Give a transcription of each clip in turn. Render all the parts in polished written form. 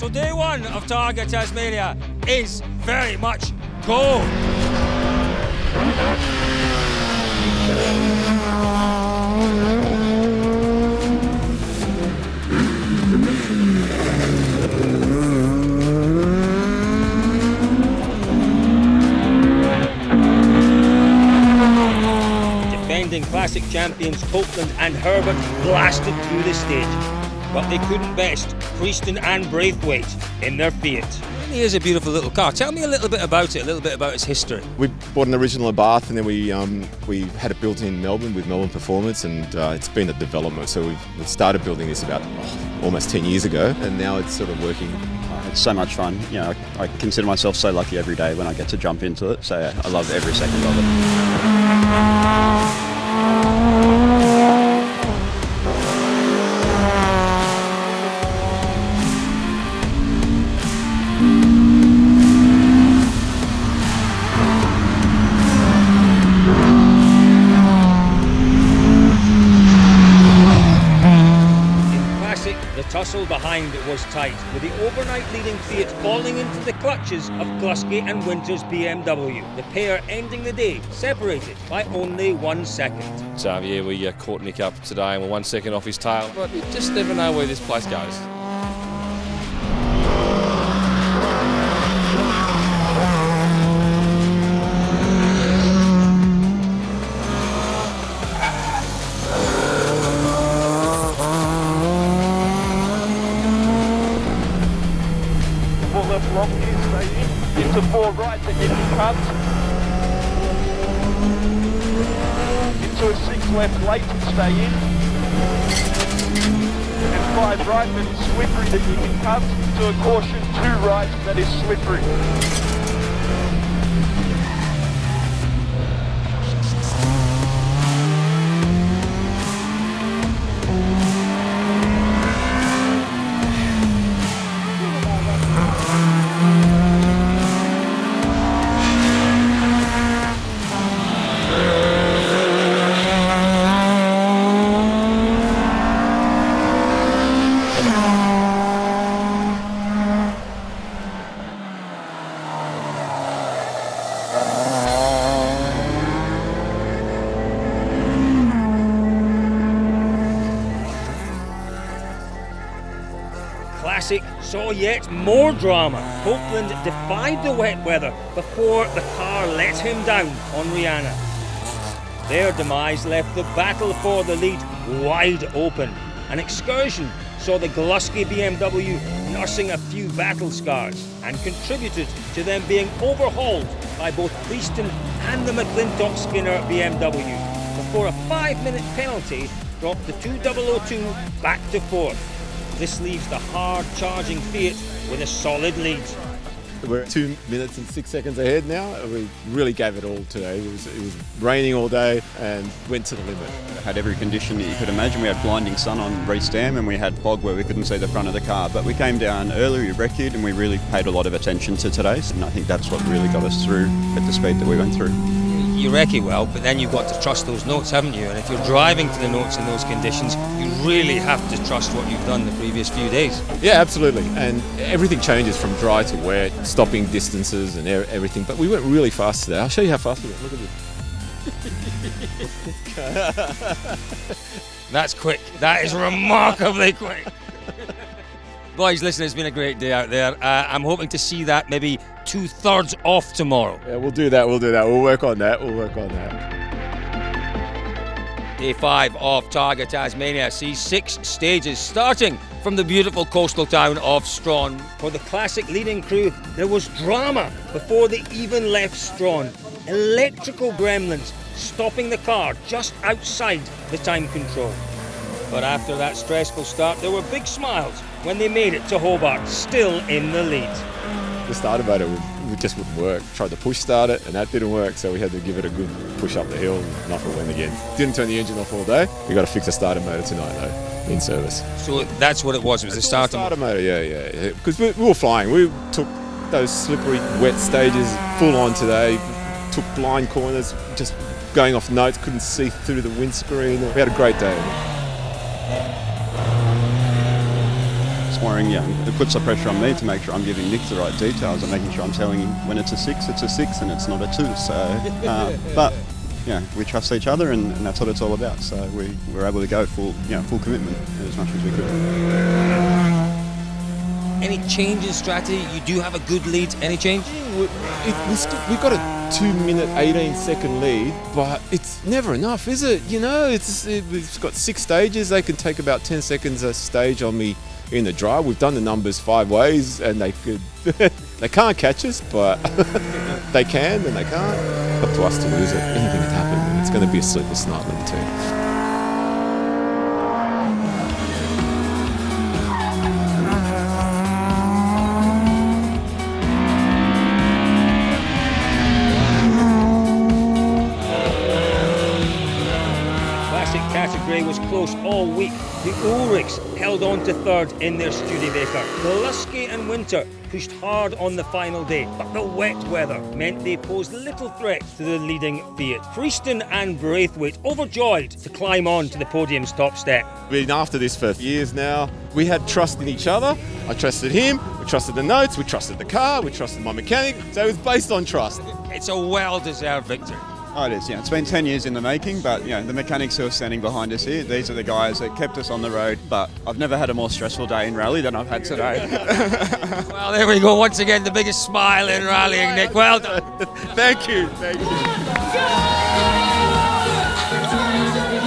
So day one of Targa Tasmania is very much go. Defending classic champions Copeland and Herbert blasted through the stage, but they couldn't best Prieston and Braithwaite in their Fiat. It is a beautiful little car. Tell me a little bit about it, a little bit about its history. We bought an original Abarth, and then we had it built in Melbourne with Melbourne Performance, and it's been a development. So we've started building this about almost 10 years ago, and now it's sort of working. It's so much fun. You know, I consider myself so lucky every day when I get to jump into it. So I love every second of it. The tussle behind it was tight, with the overnight leading Fiat falling into the clutches of Glusky and Winter's BMW. The pair ending the day separated by only 1 second. Xavier, we caught Nik up today and we're 1 second off his tail, but you just never know where this place goes. Left long here, stay in. Into 4 right to get your cut. Into a 6 left late and stay in. And 5 right that is slippery that you can cut. To a caution 2 right that is slippery. Classic saw yet more drama. Copeland defied the wet weather before the car let him down on Rihanna. Their demise left the battle for the lead wide open. An excursion saw the Glusky BMW nursing a few battle scars and contributed to them being overhauled by both Prieston and the McClintock Skinner BMW before a 5-minute penalty dropped the 2002 back to 4th. This leaves the hard-charging Fiat with a solid lead. We're 2 minutes and 6 seconds ahead now. We really gave it all today. It was raining all day and went to the limit. Had every condition that you could imagine. We had blinding sun on Reese Dam and we had fog where we couldn't see the front of the car. But we came down early, we reccued, and we really paid a lot of attention to today. And I think that's what really got us through at the speed that we went through. You recce well, but then you've got to trust those notes, haven't you? And if you're driving to the notes in those conditions, you really have to trust what you've done the previous few days. Yeah, absolutely. And everything changes from dry to wet, stopping distances and everything. But we went really fast today. I'll show you how fast we went. Look at this. That's quick. That is remarkably quick. Boys, listen, it's been a great day out there. I'm hoping to see that maybe 2/3 off tomorrow. Yeah, we'll do that. We'll work on that. Day 5 of Targa Tasmania sees 6 stages starting from the beautiful coastal town of Strawn. For the classic leading crew, there was drama before they even left Strawn. Electrical gremlins stopping the car just outside the time control. But after that stressful start, there were big smiles when they made it to Hobart, still in the lead. The starter motor just wouldn't work. Tried to push start it and that didn't work, so we had to give it a good push up the hill and off it went again. Didn't turn the engine off all day. We got to fix the starter motor tonight though, in service. So that's what it was the starter motor, yeah. Because we were flying. We took those slippery, wet stages full on today, took blind corners, just going off notes, couldn't see through the windscreen. We had a great day. worrying, it puts the pressure on me to make sure I'm giving Nick the right details and making sure I'm telling him when it's a 6, it's a 6 and it's not a 2. So, but we trust each other and that's what it's all about. So we were able to go full commitment as much as we could. Any change in strategy? You do have a good lead. Any change? We've got a 2-minute, 18-second lead, but it's never enough, is it? You know, we've got 6 stages. They can take about 10 seconds a stage on me in the drive. We've done the numbers 5 ways, and they could. They can't catch us, but they can, and they can't. Up to us to lose it. Anything can happen. It's going to be a sleepless night, let me tell you. Category was close all week. The Ulrichs held on to third in their Studebaker. The Lusky and Winter pushed hard on the final day, but the wet weather meant they posed little threat to the leading Fiat. Prieston and Braithwaite overjoyed to climb on to the podium's top step. We've been after this for years now. We had trust in each other. I trusted him, we trusted the notes, we trusted the car, we trusted my mechanic. So it was based on trust. It's a well-deserved victory. Oh, it is, It's been 10 years in the making, but, the mechanics who are standing behind us here, these are the guys that kept us on the road. But I've never had a more stressful day in rally than I've had today. Well, there we go. Once again, the biggest smile in rallying, Nick. Well done. Thank you.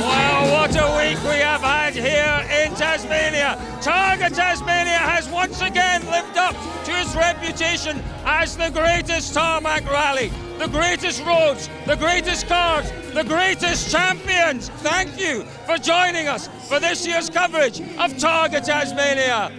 Wow, what a week we have had here in Tasmania. Targa Tasmania has once again lived up to its reputation as the greatest tarmac rally. The greatest roads, the greatest cars, the greatest champions. Thank you for joining us for this year's coverage of Targa Tasmania.